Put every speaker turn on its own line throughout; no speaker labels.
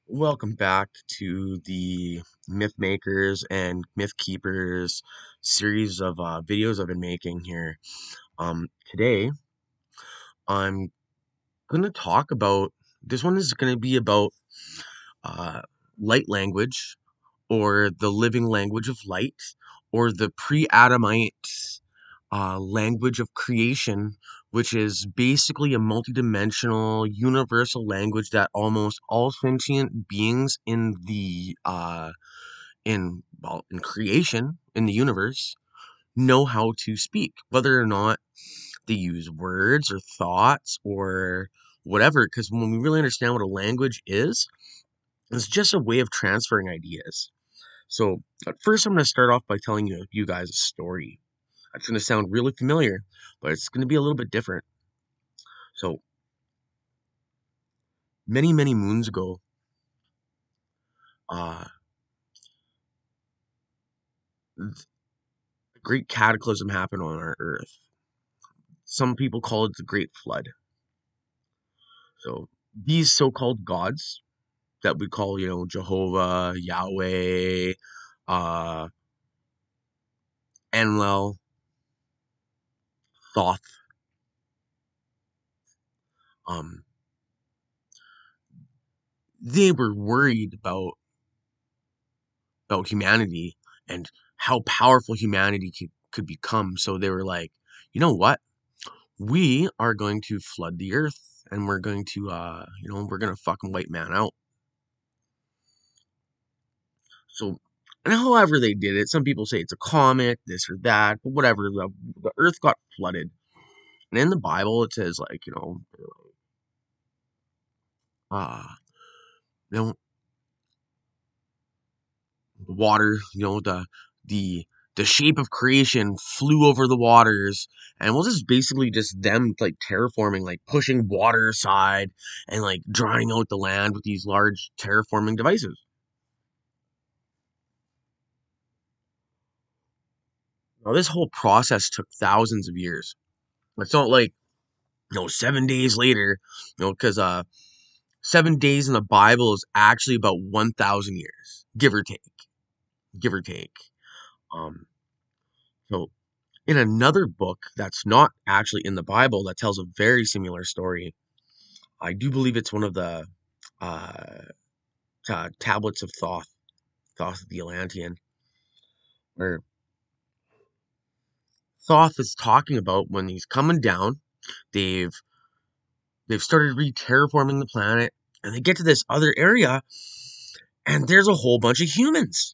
Welcome back to the Mythmakers and Mythkeepers series of videos I've been making here. Today I'm going to talk about, this one is going to be about uh, light language, or the living language of light, or the pre-Adamite language of creation, which is basically a multidimensional, universal language that almost all sentient beings in creation in the universe know how to speak, whether or not they use words or thoughts or whatever. Because when we really understand what a language is, it's just a way of transferring ideas. So at first, I'm going to start off by telling you guys a story. It's going to sound really familiar, but it's going to be a little bit different. So many, many moons ago, uh, a great cataclysm happened on our Earth. Some people call it the Great Flood. So these so-called gods that we call, Jehovah, Yahweh, uh, Enlil, Thoth, um, they were worried about humanity and how powerful humanity could become. So they were like, you know what? We are going to flood the earth, and we're going to, we're going to fucking wipe man out. So, and however they did it, some people say it's a comet, this or that, but whatever, the earth got flooded. And in the Bible, it says, like, uh, you know, the water, the the shape of creation flew over the waters, and was just basically just them like terraforming, like pushing water aside and like drying out the land with these large terraforming devices. Now this whole process took thousands of years. It's not like 7 days later, because 7 days in the Bible is actually about 1,000 years, give or take. Um, so in another book that's not actually in the Bible that tells a very similar story. I do believe it's one of the uh, tablets of Thoth the Atlantean, where Thoth is talking about when he's coming down. They've they've started re-terraforming the planet, and they get to this other area, and there's a whole bunch of humans,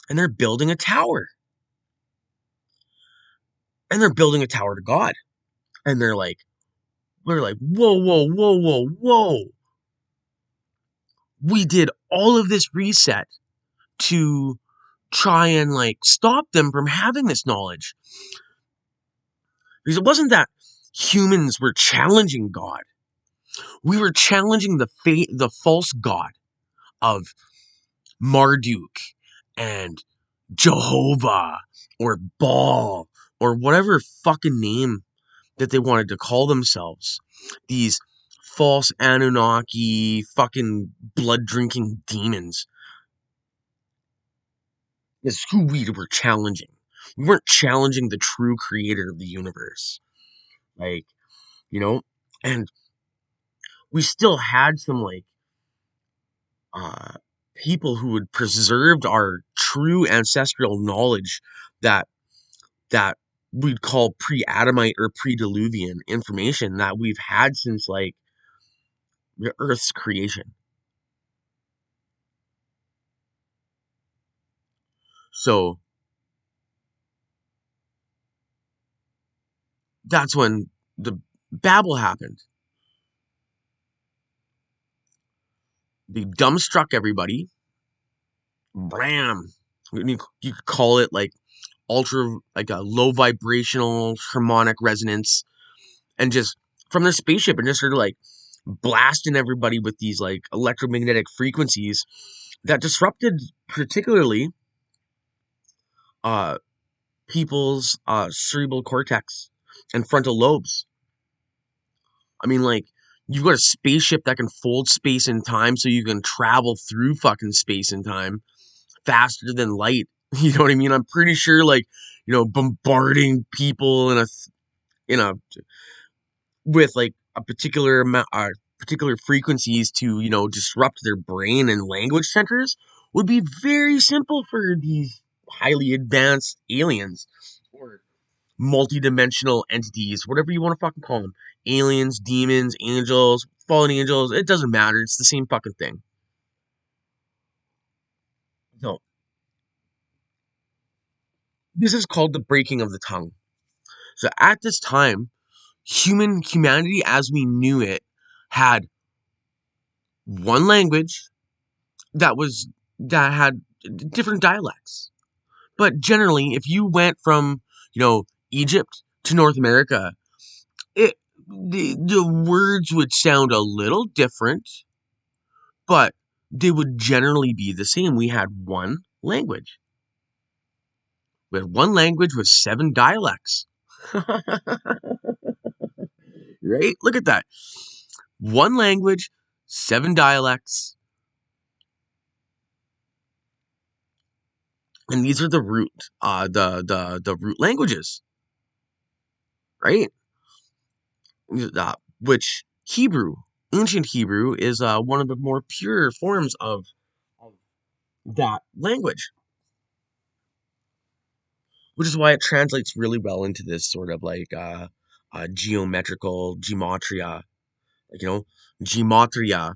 and they're building a tower, and they're building a tower to God, and they're like, whoa, whoa, whoa, whoa, whoa. We did all of this reset to try and like stop them from having this knowledge. Because it wasn't that humans were challenging God. We were challenging the false god of Marduk and Jehovah or Baal or whatever fucking name that they wanted to call themselves. These false Anunnaki fucking blood drinking demons is who we were challenging. We weren't challenging the true creator of the universe. Like, you know? And we still had some, like, uh, people who had preserved our true ancestral knowledge that, that we'd call pre-Adamite or pre-Diluvian information that we've had since, like, the Earth's creation. So, that's when the Babel happened. They dumbstruck everybody. Blam! You could call it, like, ultra, like a low vibrational harmonic resonance, and just from the spaceship, and just started like blasting everybody with these like electromagnetic frequencies that disrupted particularly uh people's cerebral cortex and frontal lobes. I mean, like, You've got a spaceship that can fold space and time so you can travel through fucking space and time faster than light. You know what I mean? I'm pretty sure, like, bombarding people in a with like a particular amount, particular frequencies to disrupt their brain and language centers would be very simple for these highly advanced aliens or multi-dimensional entities, whatever you want to fucking call them. Aliens, demons, angels, fallen angels, it doesn't matter. It's the same fucking thing. No. This is called the breaking of the tongue. So at this time, humanity as we knew it had one language that had different dialects. But generally, if you went from, Egypt to North America, it the words would sound a little different, but they would generally be the same. We had one language. We had one language with 7 dialects. Right? Look at that. One language, 7 dialects. And these are the root the root languages, right? Which Hebrew, ancient Hebrew, is one of the more pure forms of that language, which is why it translates really well into this sort of like geometrical gematria. Like, gematria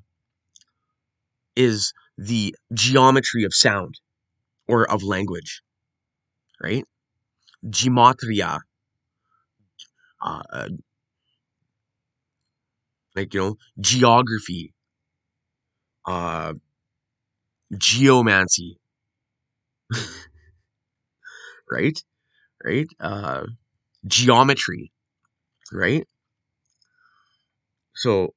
is the geometry of sound or of language, right? Gematria, uh, like, geography, uh, geomancy, right? Right? Geometry, right? So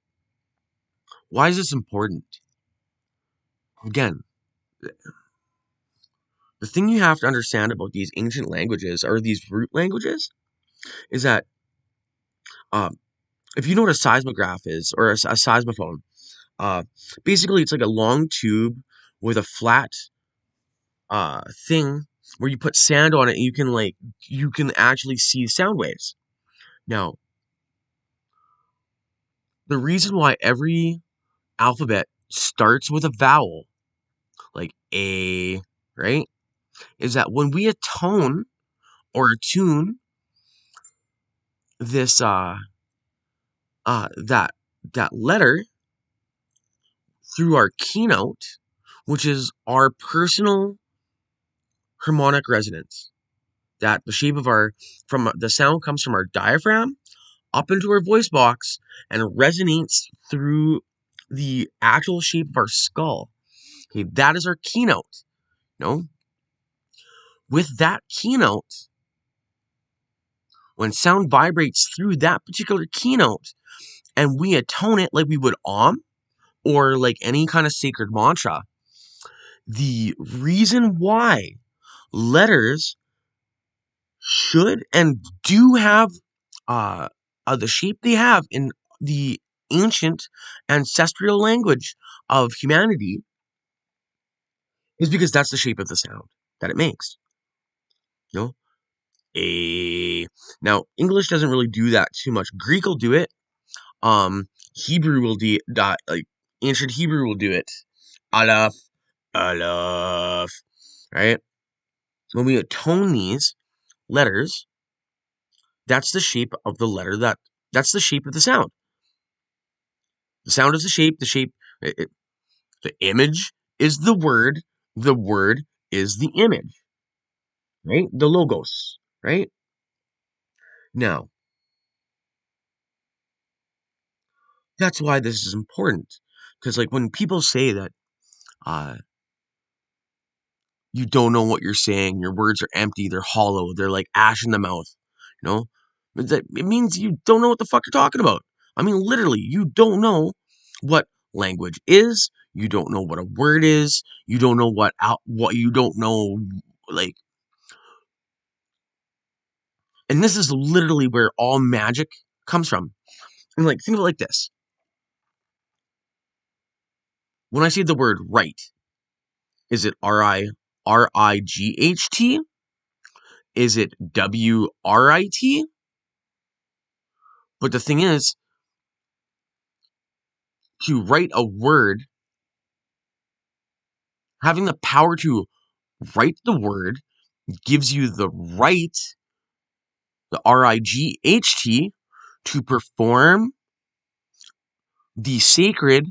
why is this important? Again, the thing you have to understand about these ancient languages or these root languages is that um, if you know what a seismograph is or a seismophone, uh, basically it's like a long tube with a flat thing where you put sand on it and you can actually see sound waves. Now, the reason why every alphabet starts with a vowel, like A, right, is that when we atone or attune this that letter through our keynote, which is our personal harmonic resonance, that the shape of our from the sound comes from our diaphragm up into our voice box and resonates through the actual shape of our skull. Okay, that is our keynote. No, with that keynote, when sound vibrates through that particular keynote and we attone it like we would or like any kind of sacred mantra, the reason why letters should and do have uh, the shape they have in the ancient ancestral language of humanity is because that's the shape of the sound that it makes. You know, a now English doesn't really do that too much. Greek will do it. Hebrew will do that. Like ancient Hebrew will do it. Aleph, aleph, right? When we atone these letters, that's the shape of the letter that's the shape of the sound. The sound is the shape, the image is the word is the image, right? The logos, right? Now, that's why this is important. Because like when people say that uh you don't know what you're saying, your words are empty, they're hollow, they're like ash in the mouth, you know? It means you don't know what the fuck you're talking about. I mean, literally, you don't know what language is. You don't know what a word is. You don't know what you don't know, like. And this is literally where all magic comes from. And like, think of it like this: When I say the word right, is it Right? Is it WRIT? But the thing is, to write a word, having the power to write the word gives you the right, the RIGHT, to perform the sacred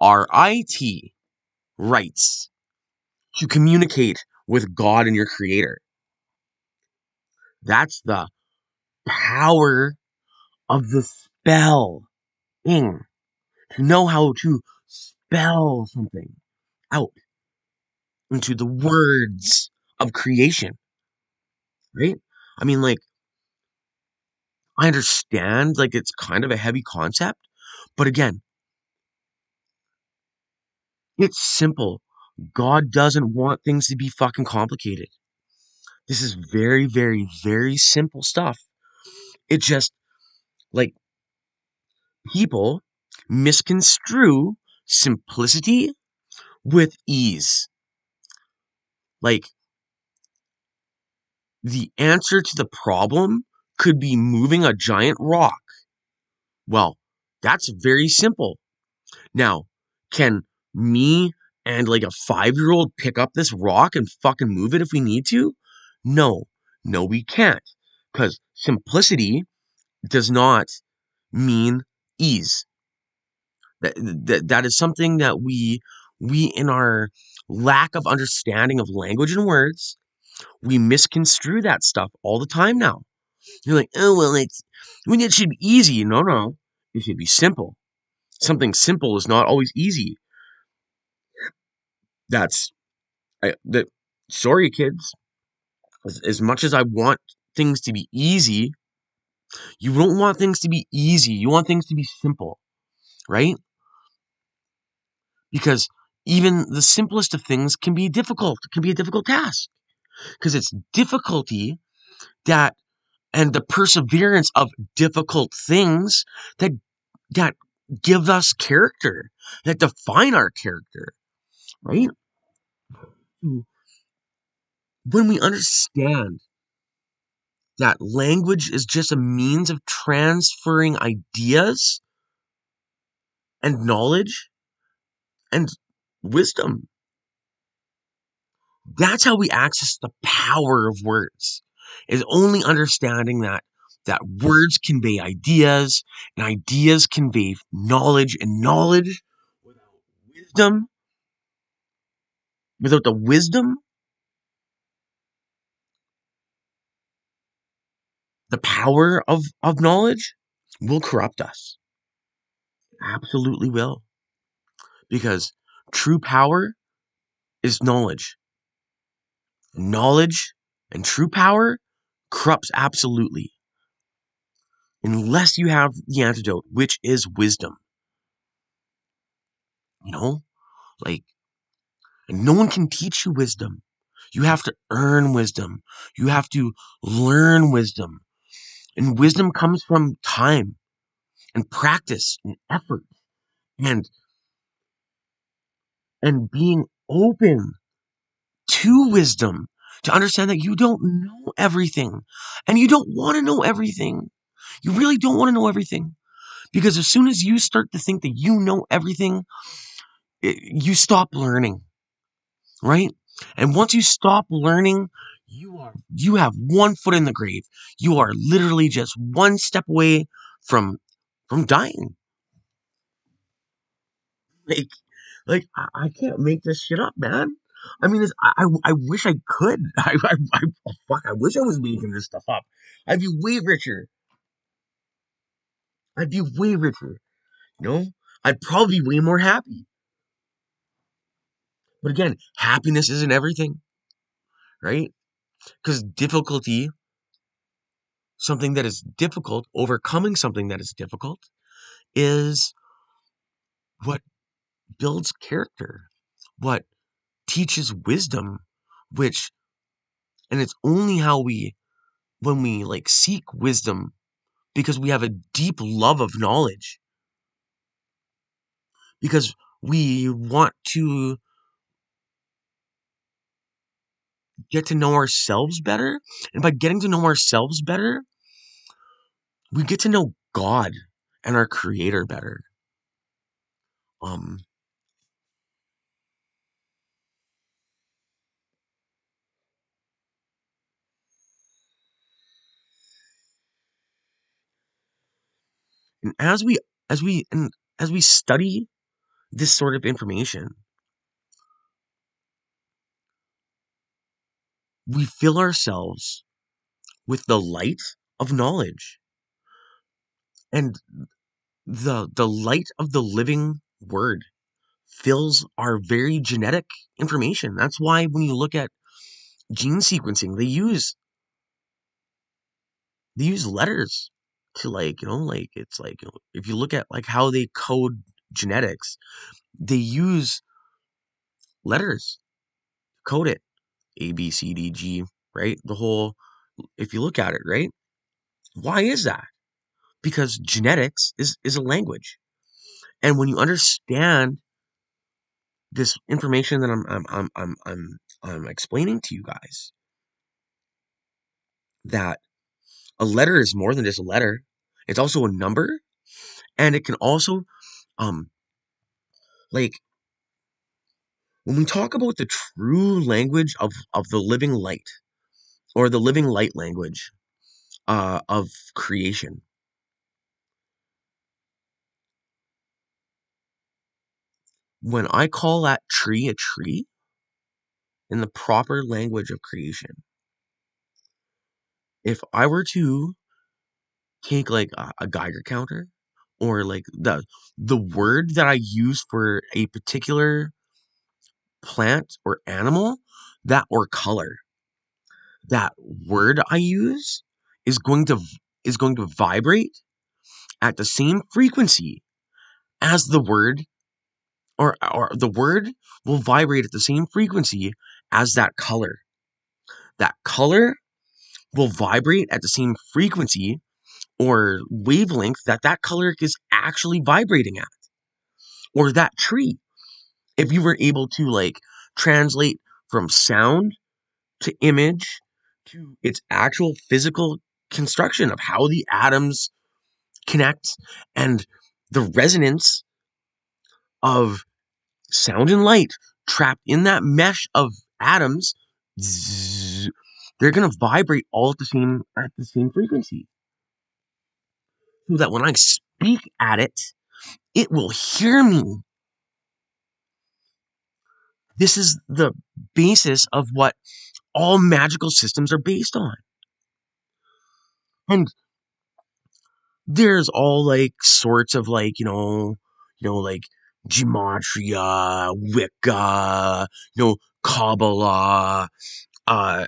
RIT, rights, to communicate with God and your creator. That's the power of the spell. To know how to spell something out into the words of creation, right? I mean, like, I understand, like, it's kind of a heavy concept, but again, it's simple. God doesn't want things to be fucking complicated. This is very, very, very simple stuff. It just, like, people misconstrue simplicity with ease. Like, the answer to the problem could be moving a giant rock. Well, that's very simple. Now, can me and like a 5-year-old pick up this rock and fucking move it if we need to? No. No, we can't. Because simplicity does not mean ease. That is something that we in our lack of understanding of language and words, we misconstrue that stuff all the time now. You're like, oh well, it should be easy. No, no, it should be simple. Something simple is not always easy. That's that. Sorry, kids. As much as I want things to be easy, you don't want things to be easy. You want things to be simple, right? Because even the simplest of things can be difficult. It can be a difficult task because it's difficulty that and the perseverance of difficult things that that give us character, that define our character, right? When we understand that language is just a means of transferring ideas and knowledge and wisdom, that's how we access the power of words, is only understanding that words convey ideas and ideas convey knowledge, and knowledge wisdom, without the wisdom, the power of knowledge will corrupt us. Absolutely will. Because true power is knowledge. Knowledge and true power corrupts absolutely. Unless you have the antidote, which is wisdom. You know? Like, and no one can teach you wisdom. You have to earn wisdom. You have to learn wisdom. And wisdom comes from time and practice and effort and and being open to wisdom, to understand that you don't know everything and you don't want to know everything. You really don't want to know everything, because as soon as you start to think that you know everything, you stop learning, right? And once you stop learning, you have one foot in the grave. You are literally just one step away from dying. Like, I can't make this shit up, man. I mean, I wish I could. Oh, fuck, I wish I was making this stuff up. I'd be way richer. I'd be way richer. You know, I'd probably be way more happy. But again, happiness isn't everything, right? Because difficulty, something that is difficult, overcoming something that is difficult, is what builds character, what teaches wisdom, which, and it's only how when we like seek wisdom, because we have a deep love of knowledge. Because We want to get to know ourselves better. And by getting to know ourselves better, we get to know God and our creator better. Um, and as we and as we study this sort of information, we fill ourselves with the light of knowledge and the light of the living word fills our very genetic information. That's why when you look at gene sequencing, they use letters to like it's like if you look at like how they code genetics, they use letters to code it. A B C D G, right? The whole if you look at it, right? Why is that? Because genetics is a language. And when you understand this information that I'm explaining to you guys, that a letter is more than just a letter. It's also a number, and it can also um like when we talk about the true language of the living light or the living light language of creation. When I call that tree a tree in the proper language of creation, if I were to take like a Geiger counter or like the word that I use for a particular plant or animal, that or color, that word I use is going to vibrate at the same frequency as the word, or the word will vibrate at the same frequency as that color. That color will vibrate at the same frequency or wavelength that that color is actually vibrating at, or that tree. If you were able to like translate from sound to image to its actual physical construction of how the atoms connect and the resonance of sound and light trapped in that mesh of atoms, zzz, they're going to vibrate all at the same frequency, so that when I speak at it, it will hear me. This is the basis of what all magical systems are based on. And there's all like sorts of like, like gematria, Wicca, Kabbalah, uh,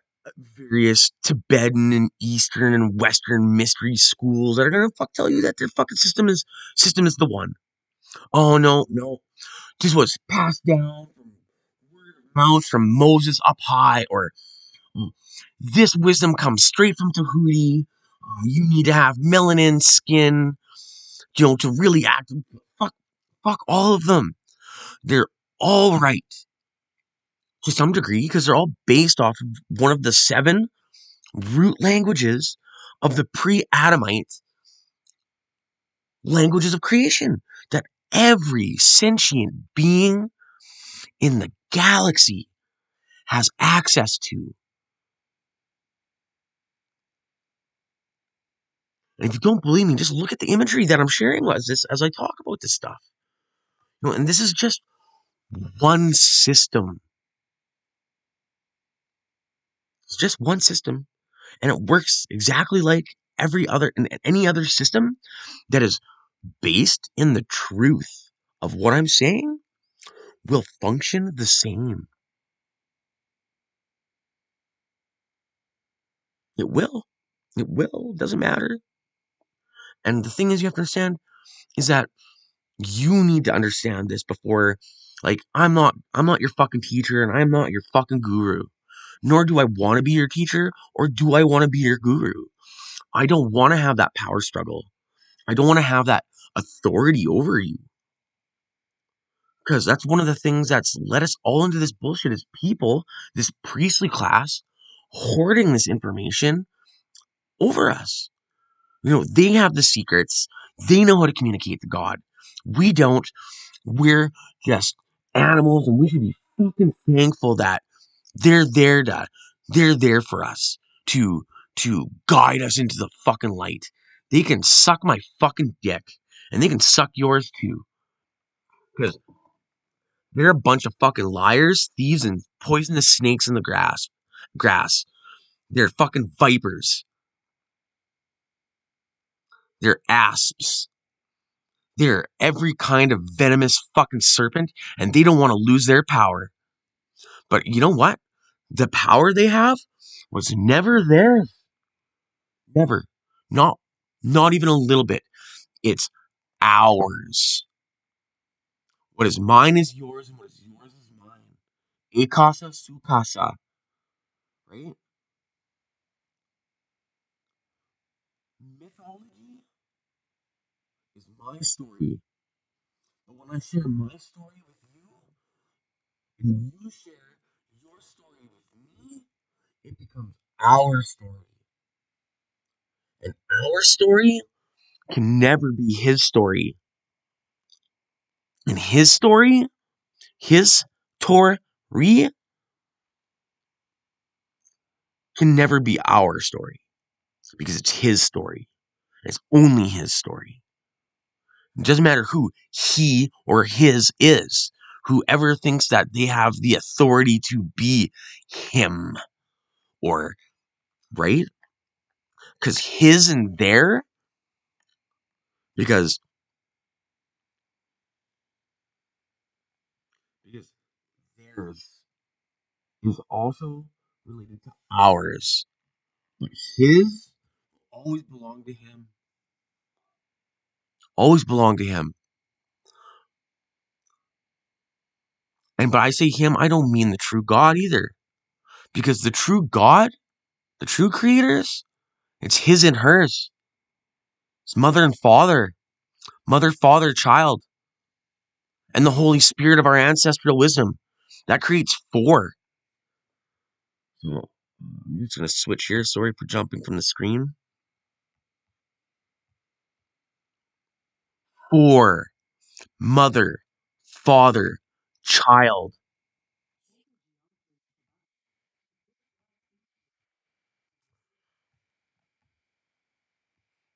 various Tibetan and Eastern and Western mystery schools that are gonna tell you that their fucking system is the one. Oh no, this was passed down from word of mouth from Moses up high, or mm, this wisdom comes straight from Tahuti. You need to have melanin skin, to really act. Fuck, fuck all of them. They're all right to some degree because they're all based off of one of the 7 root languages of the pre-Adamite languages of creation that every sentient being in the galaxy has access to. And if you don't believe me, just look at the imagery that I'm sharing as I talk about this stuff. And this is just one system. It's just one system, and it works exactly like any other system that is based in the truth of what I'm saying will function the same. It will. It will. It doesn't matter. And the thing is, you have to understand is that you need to understand this before, like, I'm not your fucking teacher and I'm not your fucking guru. Nor do I want to be your teacher or do I want to be your guru. I don't want to have that power struggle. I don't want to have that authority over you Because that's one of the things that's led us all into this bullshit is people, this priestly class, hoarding this information over us. They have the secrets. They know how to communicate to God. We don't. We're just animals, and we should be fucking thankful that they're there to, they're there for us to guide us into the fucking light. They can suck my fucking dick, and they can suck yours too, because they're a bunch of fucking liars, thieves, and poisonous snakes in the grass. They're fucking vipers. They're asps. They're every kind of venomous fucking serpent, and they don't want to lose their power. But you know what? The power they have was never theirs. Never. Not not even a little bit. It's ours. What is mine is yours, and what is yours is mine. E casa su casa. Right? Mythology is my story. But when I share my story with you, and you share your story with me, it becomes our story. And our story can never be his story. And his story, his story, can never be our story. Because it's his story. It's only his story. It doesn't matter who he or his is. Whoever thinks that they have the authority to be him or, right? Because his and their, because theirs is also related to ours. But his always belonged to him. Always belonged to him. And but I say him, I don't mean the true God either. Because the true God, the true creators, it's his and hers. It's mother and father. Mother, father, child. And the Holy Spirit of our ancestral wisdom. That creates four. So I'm just going to switch here. Sorry for jumping from the screen. Four. Mother, father, child.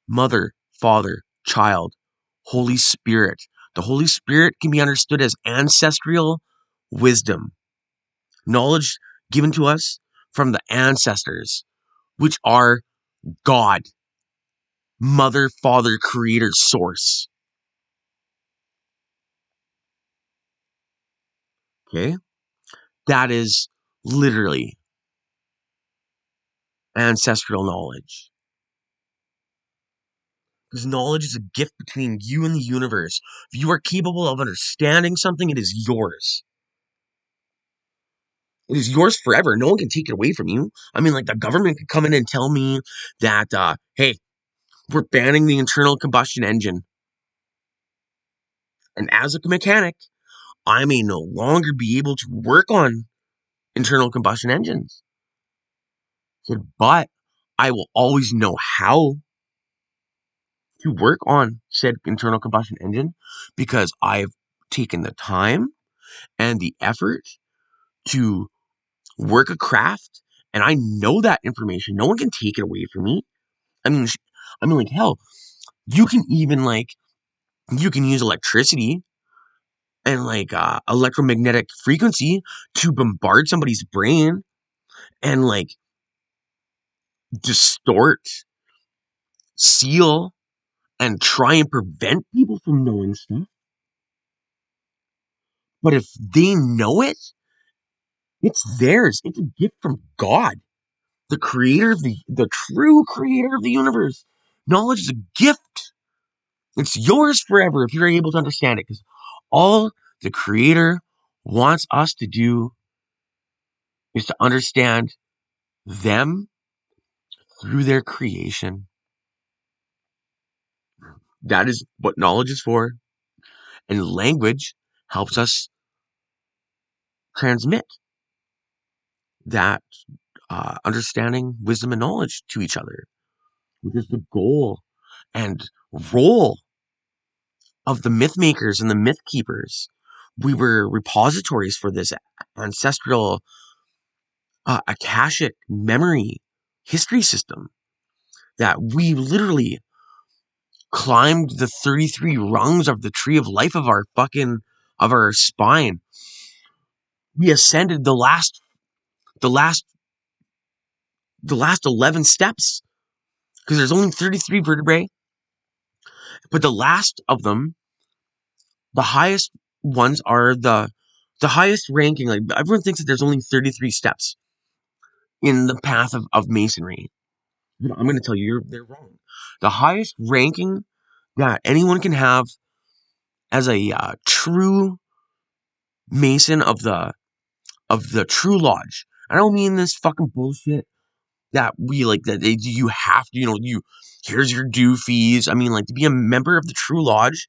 Mother, father, child. Holy Spirit. The Holy Spirit can be understood as ancestral wisdom. Knowledge given to us from the ancestors, which are God. Mother, father, creator, source. Okay? That is literally ancestral knowledge. Because knowledge is a gift between you and the universe. If you are capable of understanding something, it is yours. It is yours forever. No one can take it away from you. I mean, like the government could come in and tell me that, hey, we're banning the internal combustion engine. And as a mechanic, I may no longer be able to work on internal combustion engines. But I will always know how to work on said internal combustion engine because I've taken the time and the effort to work a craft, and I know that information. No one can take it away from me. I mean, like hell, you can even you can use electricity and electromagnetic frequency to bombard somebody's brain and distort, seal, and try and prevent people from knowing stuff. But if they know it, it's theirs. It's a gift from God, the creator of the true creator of the universe. Knowledge is a gift. It's yours forever if you're able to understand it. Because all the creator wants us to do is to understand them through their creation. That is what knowledge is for. And language helps us transmit that understanding, wisdom, and knowledge to each other, which is the goal and role of the Mythmakers and the Mythekeepers. We were repositories for this ancestral Akashic memory history system that we literally climbed the 33 rungs of the tree of life of our spine. We ascended the last 11 steps, because there's only 33 vertebrae, but the last of them, the highest ones, are the highest ranking. Like, everyone thinks that there's only 33 steps in the path of masonry. But I'm going to tell you, they're wrong. The highest ranking that anyone can have as a true mason of the true lodge. I don't mean this fucking bullshit that we like that you have to, here's your due fees. I mean, like, to be a member of the true lodge,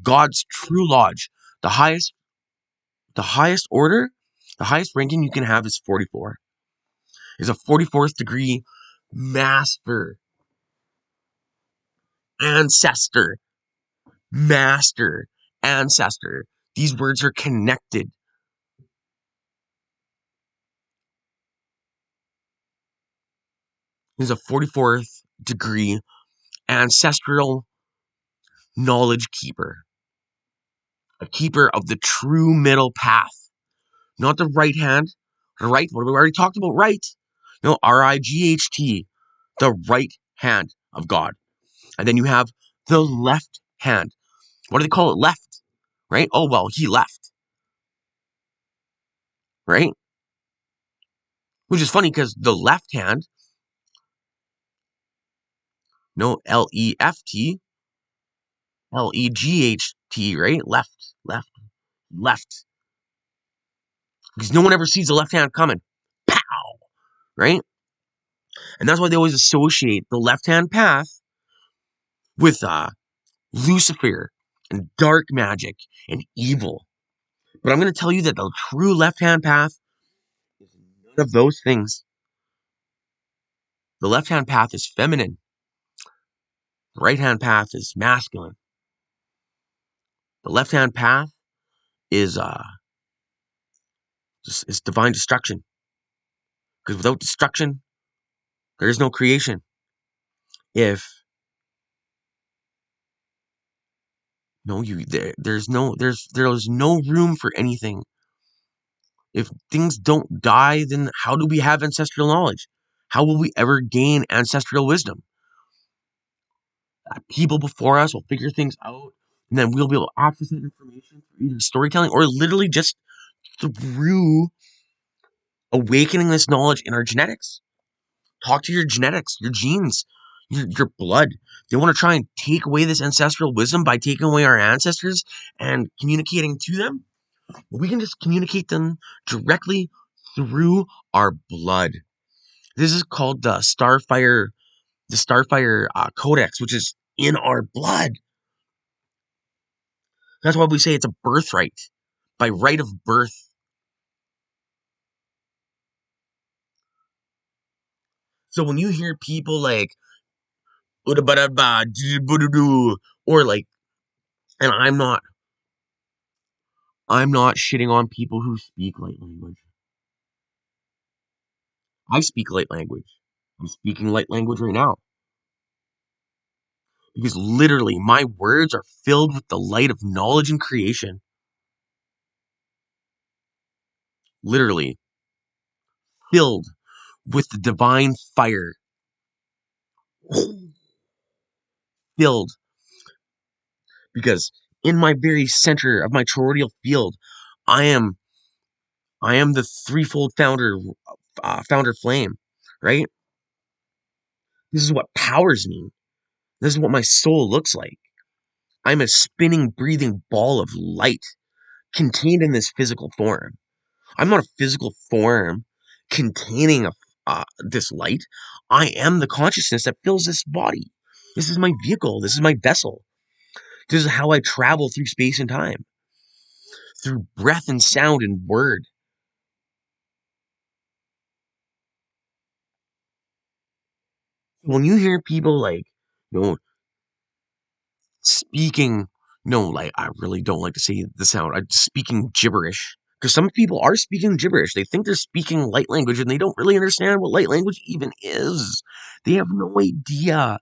God's true lodge, the highest order, the highest ranking you can have is 44. Is a 44th degree master, ancestor, master, ancestor. These words are connected. Is a 44th degree ancestral knowledge keeper, a keeper of the true middle path, not the right hand. Right? What we already talked about? Right? No, RIGHT, the right hand of God. And then you have the left hand. What do they call it? Left, right? Oh, well, he left, right? Which is funny because the left hand, no, LEFT, LEGHT, right? Left, left, left. Because no one ever sees the left hand coming. Pow! Right? And that's why they always associate the left hand path with Lucifer and dark magic and evil. But I'm going to tell you that the true left hand path is none of those things. The left hand path is feminine. The right hand path is masculine. The left hand path is divine destruction. Because without destruction, there is no creation. If no you there's no room for anything. If things don't die, then how do we have ancestral knowledge? How will we ever gain ancestral wisdom? People before us will figure things out, and then we'll be able to access that information through either storytelling or literally just through awakening this knowledge in our genetics. Talk to your genetics, your genes, your blood. They want to try and take away this ancestral wisdom by taking away our ancestors and communicating to them. We can just communicate them directly through our blood. This is called the Starfire Codex, which is in our blood. That's why we say it's a birthright, by right of birth. So when you hear people like, or like, and I'm not shitting on people who speak light language. I speak light language. I'm speaking light language right now. Because literally, my words are filled with the light of knowledge and creation. Literally, filled with the divine fire. Filled. Because in my very center of my toroidal field, I am the threefold founder flame, right? This is what powers me. This is what my soul looks like. I'm a spinning, breathing ball of light contained in this physical form. I'm not a physical form containing this light. I am the consciousness that fills this body. This is my vehicle. This is my vessel. This is how I travel through space and time. through breath and sound and word. When you hear people like, you know, speaking, no, like, I really don't like to say the sound, speaking gibberish. Because some people are speaking gibberish. They think they're speaking light language and they don't really understand what light language even is. They have no idea.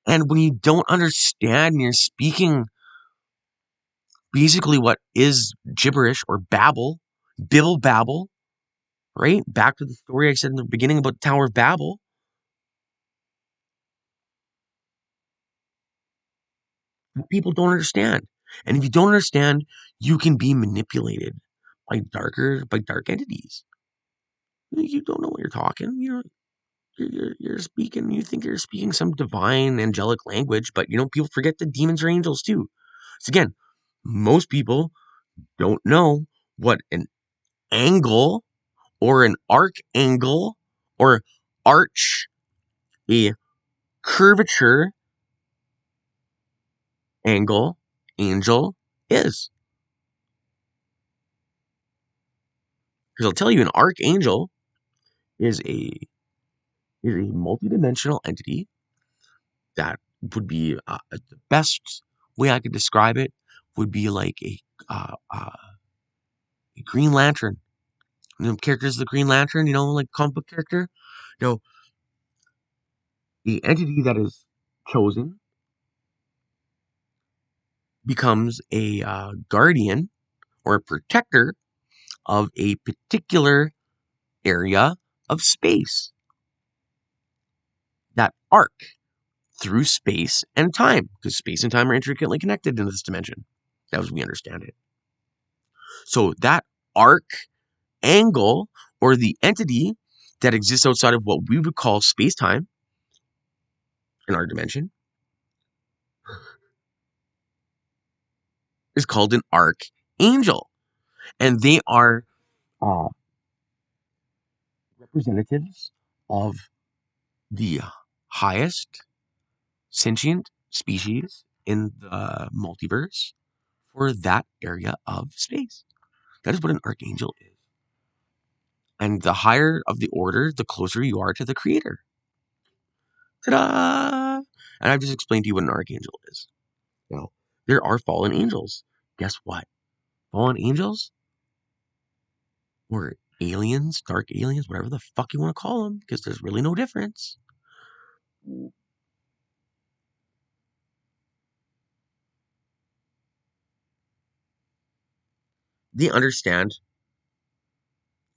And when you don't understand and you're speaking basically what is gibberish or babble, bibble babble, right? Back to the story I said in the beginning about the Tower of Babel. People don't understand. And if you don't understand, you can be manipulated by dark entities. You don't know what you're talking. You're speaking. You think you're speaking some divine angelic language, but people forget that demons are angels too. So again, most people don't know what an angle or an arc angle or arch, a curvature angle, angel is. Because I'll tell you, an archangel is a multidimensional entity that would be the best way I could describe it would be like a Green Lantern. Characters of the Green Lantern, like comic book character. You know, the entity that is chosen becomes a guardian or a protector of a particular area of space. That arc through space and time, because space and time are intricately connected in this dimension, as we understand it. So that arc angle or the entity that exists outside of what we would call space-time in our dimension is called an archangel. And they are uh, representatives of the highest sentient species in the multiverse for that area of space. That is what an archangel is. And the higher of the order, the closer you are to the creator. Ta-da! And I've just explained to you what an archangel is. Now, there are fallen angels. Guess what? Fallen angels, or aliens, dark aliens, whatever the fuck you want to call them, because there's really no difference. They understand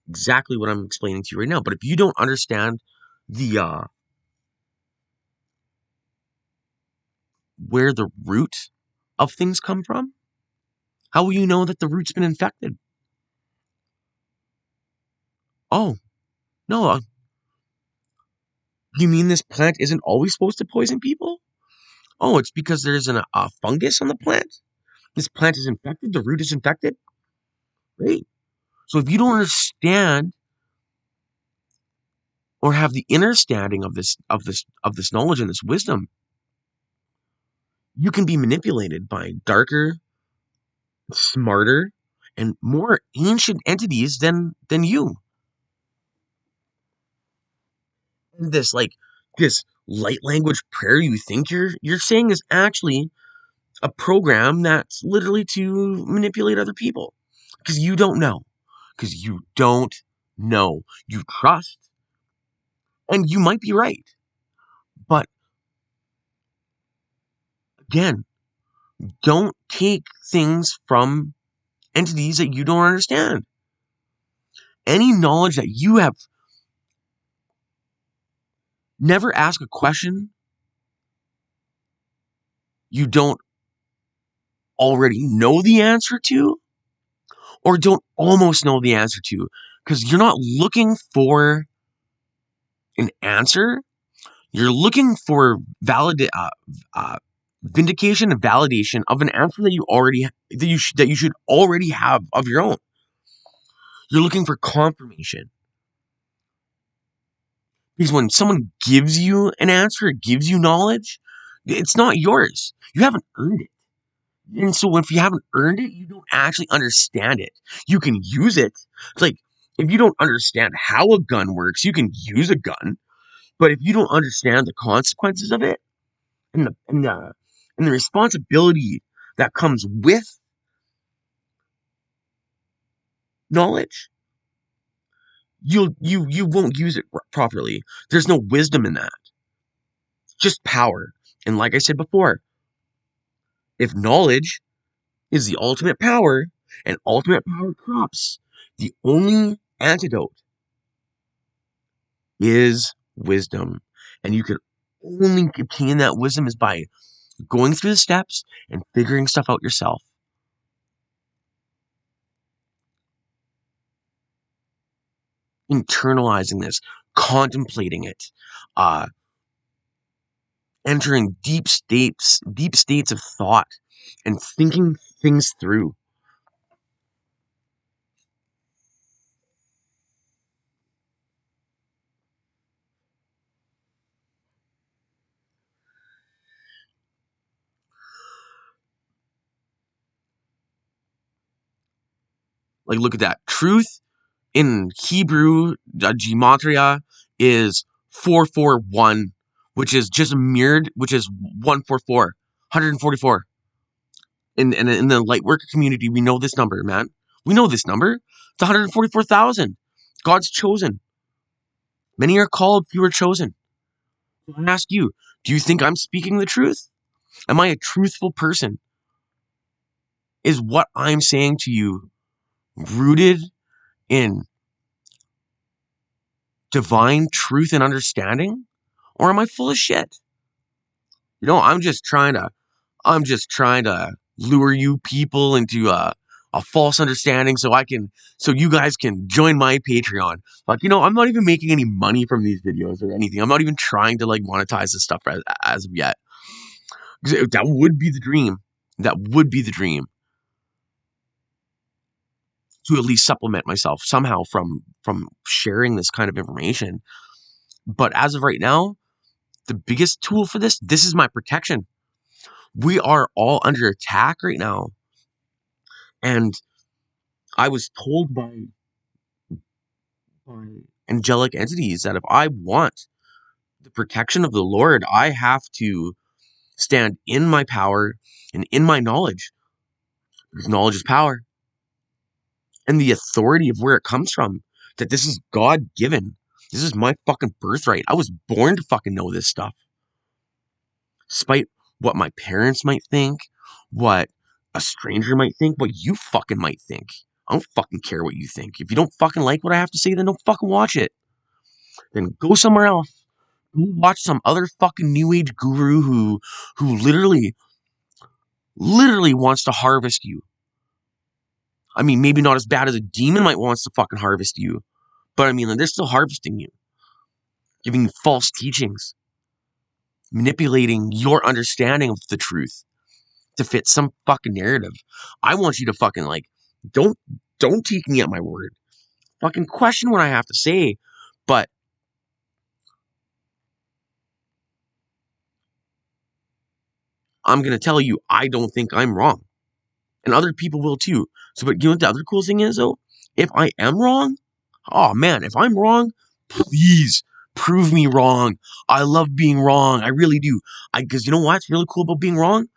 exactly what I'm explaining to you right now. But if you don't understand the where the root of things come from, how will you know that the root's been infected? Oh, no, you mean this plant isn't always supposed to poison people? Oh, it's because there's a fungus on the plant? This plant is infected, the root is infected? Right? So if you don't understand or have the understanding of this knowledge and this wisdom, you can be manipulated by darker, smarter, and more ancient entities than you. And this light language prayer you think you're saying is actually a program that's literally to manipulate other people. Because you don't know. Because you don't know. You trust. And you might be right. But again, don't take things from entities that you don't understand. Any knowledge that you have, never ask a question you don't already know the answer to, or don't almost know the answer to, because you're not looking for an answer. You're looking for vindication and validation of an answer that you should already have of your own. You're looking for confirmation. Because when someone gives you an answer, gives you knowledge, it's not yours. You haven't earned it. And so if you haven't earned it, you don't actually understand it. You can use it. It's like, if you don't understand how a gun works, you can use a gun. But if you don't understand the consequences of it and the responsibility that comes with knowledge, you won't use it properly. There's no wisdom in that. Just power. And like I said before, if knowledge is the ultimate power and ultimate power corrupts, the only antidote is wisdom. And you can only obtain that wisdom is by going through the steps and figuring stuff out yourself. Internalizing this, contemplating it, uh, entering deep states of thought, and thinking things through. Like, look at that. Truth in Hebrew, gematria, is 441, which is just mirrored, which is 144, 144. In the Lightworker community, we know this number, man. We know this number. It's 144,000. God's chosen. Many are called, few are chosen. I ask you, do you think I'm speaking the truth? Am I a truthful person? Is what I'm saying to you rooted in divine truth and understanding? Or am I full of shit? I'm just trying to lure you people into a false understanding so you guys can join my Patreon. Like, I'm not even making any money from these videos or anything. I'm not even trying to like monetize this stuff as of yet. That would be the dream. That would be the dream, to at least supplement myself somehow from sharing this kind of information. But as of right now, the biggest tool for this is my protection. We are all under attack right now. And I was told by angelic entities that if I want the protection of the Lord, I have to stand in my power and in my knowledge. Because knowledge is power. And the authority of where it comes from. That this is God given. This is my fucking birthright. I was born to fucking know this stuff. Despite what my parents might think, what a stranger might think, what you fucking might think. I don't fucking care what you think. If you don't fucking like what I have to say, then don't fucking watch it. Then go somewhere else. Go watch some other fucking new age guru who literally wants to harvest you. I mean, maybe not as bad as a demon might wants to fucking harvest you, but I mean, they're still harvesting you, giving you false teachings, manipulating your understanding of the truth to fit some fucking narrative. I want you to fucking like, don't take me at my word. Fucking question what I have to say, but I'm gonna tell you I don't think I'm wrong, and other people will too. So, but you know what the other cool thing is though? If I am wrong, oh man, if I'm wrong, please prove me wrong. I love being wrong. I really do. Because you know what's really cool about being wrong?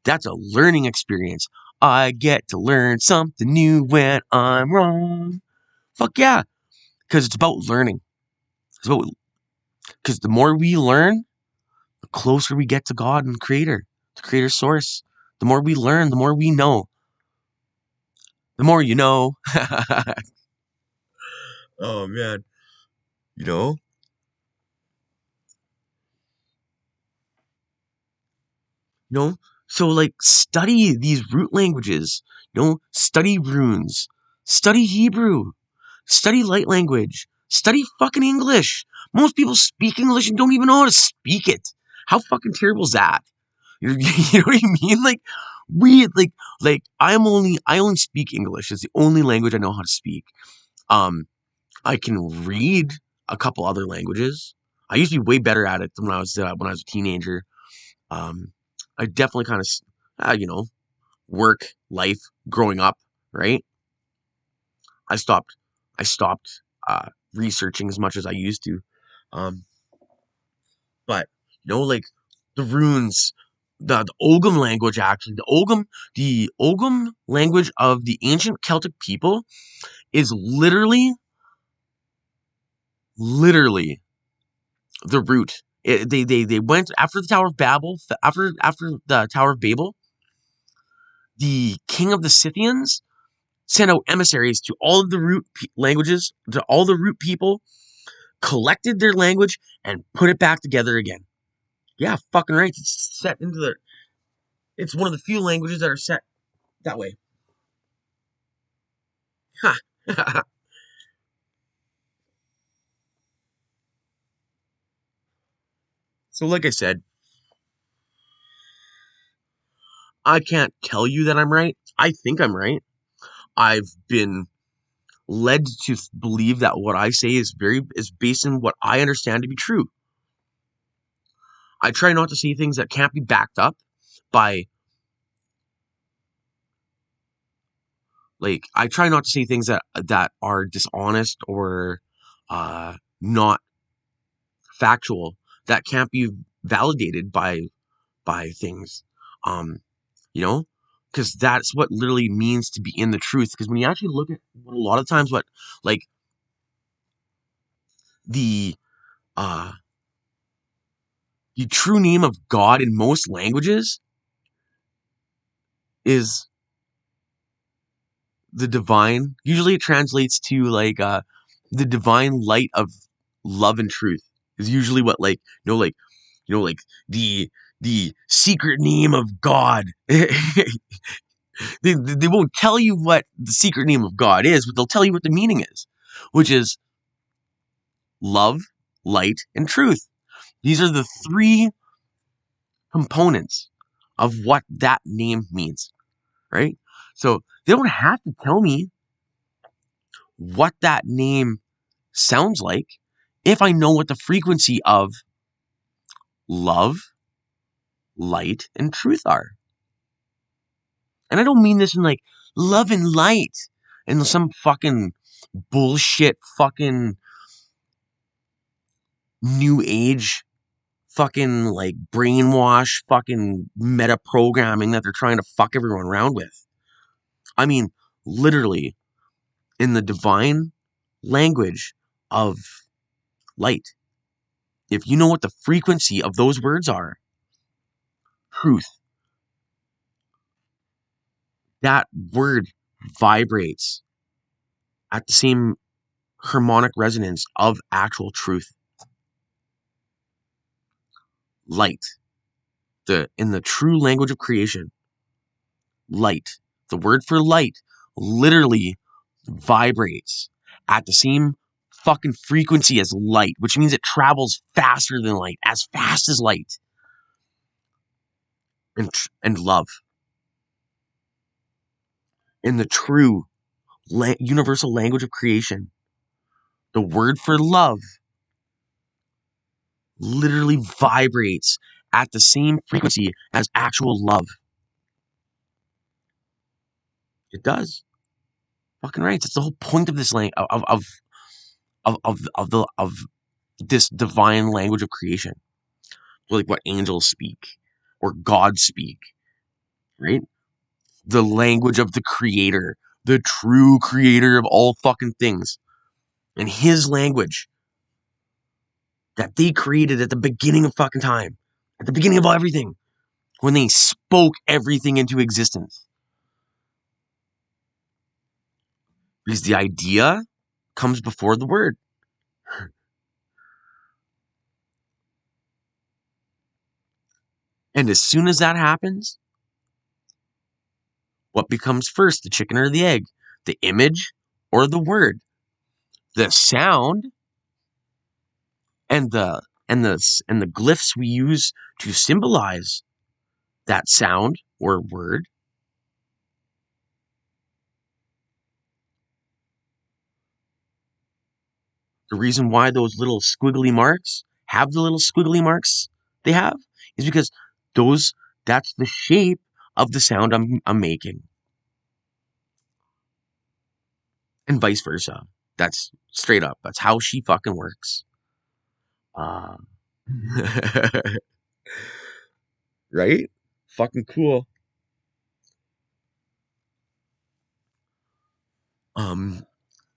That's a learning experience. I get to learn something new when I'm wrong. Fuck yeah. Because it's about learning. Because the more we learn, the closer we get to God and Creator, the Creator Source. The more we learn, the more we know. The more you know. Oh man. You know? You know? So like study these root languages. Study runes. Study Hebrew. Study light language. Study fucking English. Most people speak English and don't even know how to speak it. How fucking terrible is that? You know what I mean? Like we I only speak English. It's the only language I know how to speak. I can read a couple other languages. I used to be way better at it than when I was a teenager. I definitely kind of, you know, work, life, growing up, right? I stopped I stopped researching as much as I used to. Um, but like the runes, the Ogham language, actually, the Ogham language of the ancient Celtic people is literally the root. They went after the Tower of Babel, after the Tower of Babel. The king of the Scythians sent out emissaries to all of the root languages, to all the root people, collected their language, and put it back together again. Yeah, fucking right. It's set into the. It's one of the few languages that are set that way. Ha. So, like I said, I can't tell you that I'm right. I think I'm right. I've been led to believe that what I say is based on what I understand to be true. I try not to say things that can't be backed up by, like, I try not to say things that are dishonest or not factual, that can't be validated by things. Um, you know, because that's what literally means to be in the truth. Because when you actually look at what a lot of times what like the uh the true name of God in most languages is the divine. Usually it translates to like the divine light of love and truth is usually what, like, like the secret name of God. They won't tell you what the secret name of God is, but they'll tell you what the meaning is, which is love, light, and truth. These are the three components of what that name means, right? So they don't have to tell me what that name sounds like if I know what the frequency of love, light, and truth are. And I don't mean this in like love and light and some fucking bullshit fucking new age fucking like brainwash fucking meta programming that they're trying to fuck everyone around with. I mean, literally in the divine language of light. If you know what the frequency of those words are, truth, that word vibrates at the same harmonic resonance of actual truth. Light, in the true language of creation, light, the word for light literally vibrates at the same fucking frequency as light, which means it travels faster than light, as fast as light. And love, in the true universal language of creation, the word for love literally vibrates at the same frequency as actual love. It does. Fucking right. It's the whole point of this of this divine language of creation. Like what angels speak or God speak, right? The language of the creator, the true creator of all fucking things. And his language that they created at the beginning of fucking time, at the beginning of everything, when they spoke everything into existence. Because the idea comes before the word. And as soon as that happens, what becomes first, the chicken or the egg? The image or the word? The sound and the glyphs we use to symbolize that sound or word. The reason why those little squiggly marks have the little squiggly marks they have is because those that's the shape of the sound I'm making, and vice versa. That's straight up. That's how she fucking works. Uh, right? Fucking cool. Um,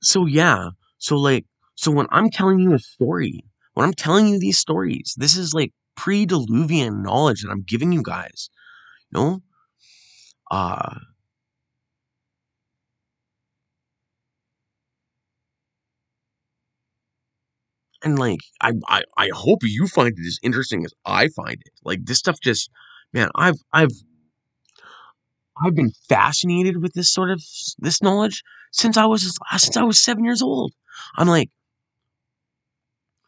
so yeah. So like, so when I'm telling you a story, when I'm telling you these stories, this is like pre-diluvian knowledge that I'm giving you guys. You know? Uh, and like, I hope you find it as interesting as I find it. Like this stuff just, man, I've been fascinated with this sort of this knowledge since I was 7 years old. I'm like,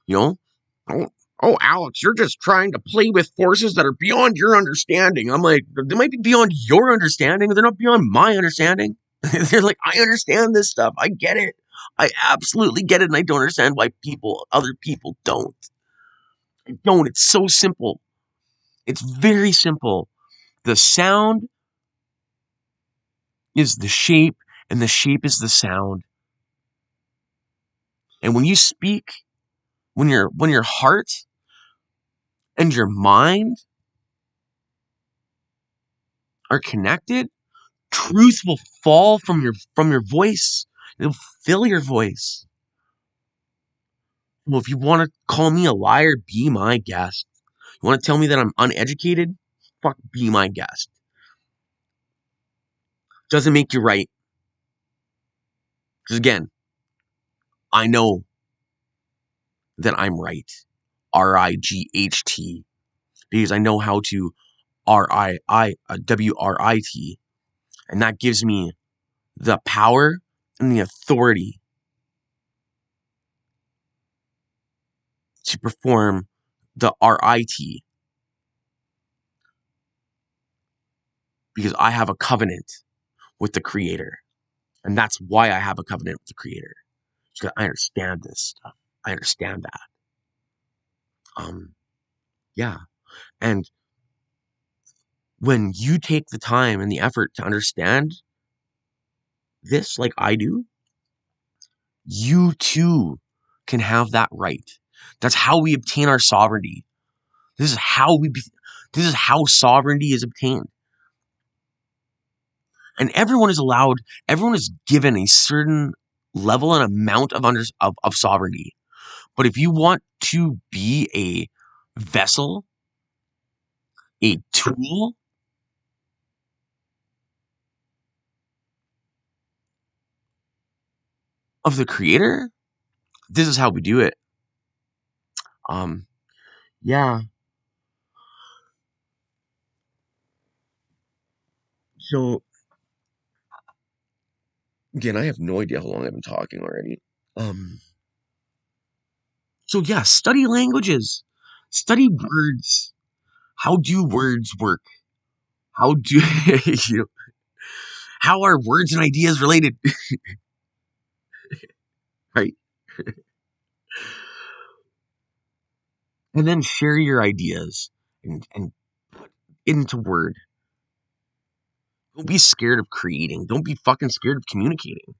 you know, oh, oh, Alex, you're just trying to play with forces that are beyond your understanding. I'm like, they might be beyond your understanding, but they're not beyond my understanding. They're like, I understand this stuff. I get it. I absolutely get it, and I don't understand why other people don't. I don't. It's so simple. It's very simple. The sound is the shape, and the shape is the sound. And when you speak, when your heart and your mind are connected, truth will fall from your voice. It'll fill your voice. Well, if you want to call me a liar, be my guest. You want to tell me that I'm uneducated? Fuck, be my guest. Doesn't make you right. Because again, I know that I'm right. RIGHT. Because I know how to WRIT. And that gives me the power and the authority to perform the RIT because I have a covenant with the creator. And that's why I have a covenant with the creator. Because I understand this stuff. I understand that. Yeah. And when you take the time and the effort to understand this like I do, you too can have that right. That's how we obtain our sovereignty. This is how this is how sovereignty is obtained. And everyone is given a certain level and amount of sovereignty. But if you want to be a vessel, a tool of the creator, this is how we do it. Um, yeah. So again, I have no idea how long I've been talking already. Um, so yeah, study languages, study words. How do words work? How do you know, how are words and ideas related? Right? And then share your ideas and put into word. Don't be scared of creating. Don't be fucking scared of communicating.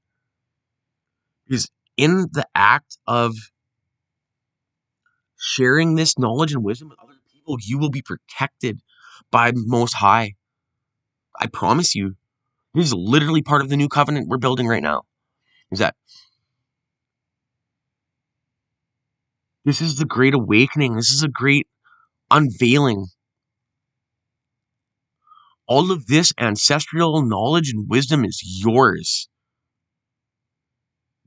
Because in the act of sharing this knowledge and wisdom with other people, you will be protected by Most High. I promise you. This is literally part of the new covenant we're building right now. Is that this is the great awakening. This is a great unveiling. All of this ancestral knowledge and wisdom is yours.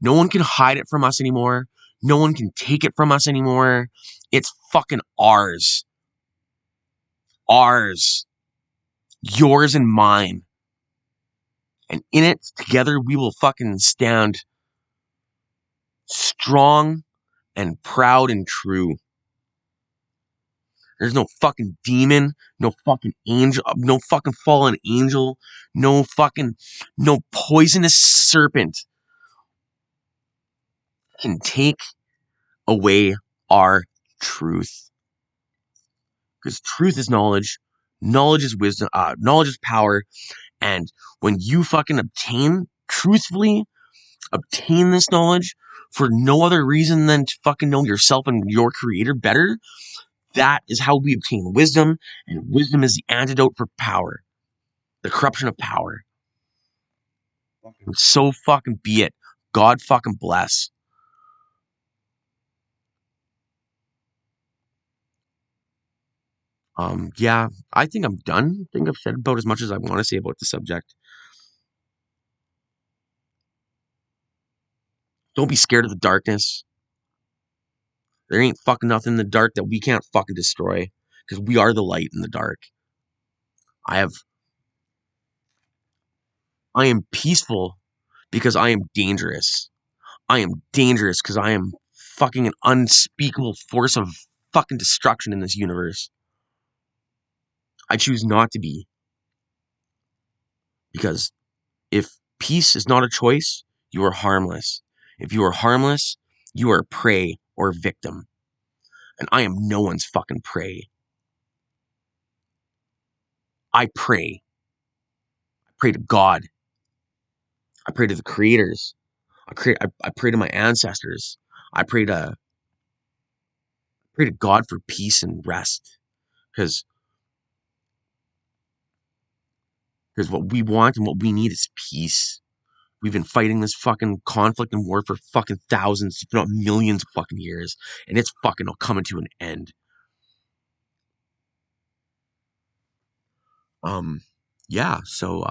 No one can hide it from us anymore. No one can take it from us anymore. It's fucking ours. Ours. Yours and mine. And in it, together, we will fucking stand strong and proud and true. There's no fucking demon, no fucking angel, no fucking fallen angel, no poisonous serpent can take away our truth. Because truth is knowledge, Knowledge is wisdom. Knowledge is power. And when you fucking truthfully obtain this knowledge for no other reason than to fucking know yourself and your creator better, that is how we obtain wisdom. And wisdom is the antidote for power. The corruption of power. So fucking be it. God fucking bless. Yeah, I think I'm done. I think I've said about as much as I want to say about the subject. Don't be scared of the darkness. There ain't fucking nothing in the dark that we can't fucking destroy. Because we are the light in the dark. I am peaceful because I am dangerous. I am dangerous because I am fucking an unspeakable force of fucking destruction in this universe. I choose not to be. Because if peace is not a choice, you are harmless. If you are harmless, you are prey or victim. And I am no one's fucking prey. I pray. I pray to God. I pray to the creators. I pray to my ancestors. I pray to God for peace and rest. Because what we want and what we need is peace. We've been fighting this fucking conflict and war for fucking thousands, if not millions of fucking years. And it's fucking coming to an end. Um, yeah, so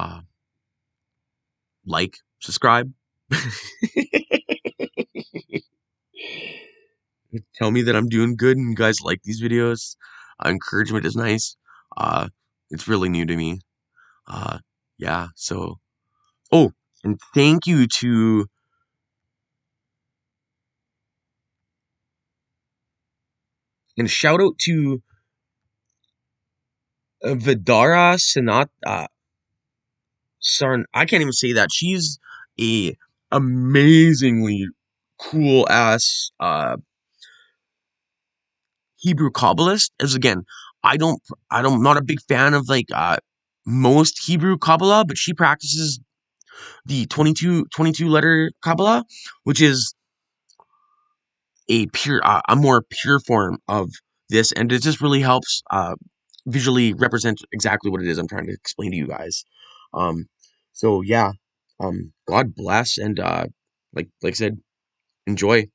like, subscribe. Tell me that I'm doing good and you guys like these videos. Encouragement is nice. Uh, it's really new to me. Uh, yeah, so oh, and thank you to and shout out to Vidara Sanat Sarn. I can't even say that. She's a amazingly cool ass Hebrew Kabbalist. As again, I don't I'm not a big fan of like most Hebrew Kabbalah, but she practices the 22 letter Kabbalah, which is a more pure form of this, and it just really helps visually represent exactly what it is I'm trying to explain to you guys. Um, so yeah, God bless, and like I said, enjoy.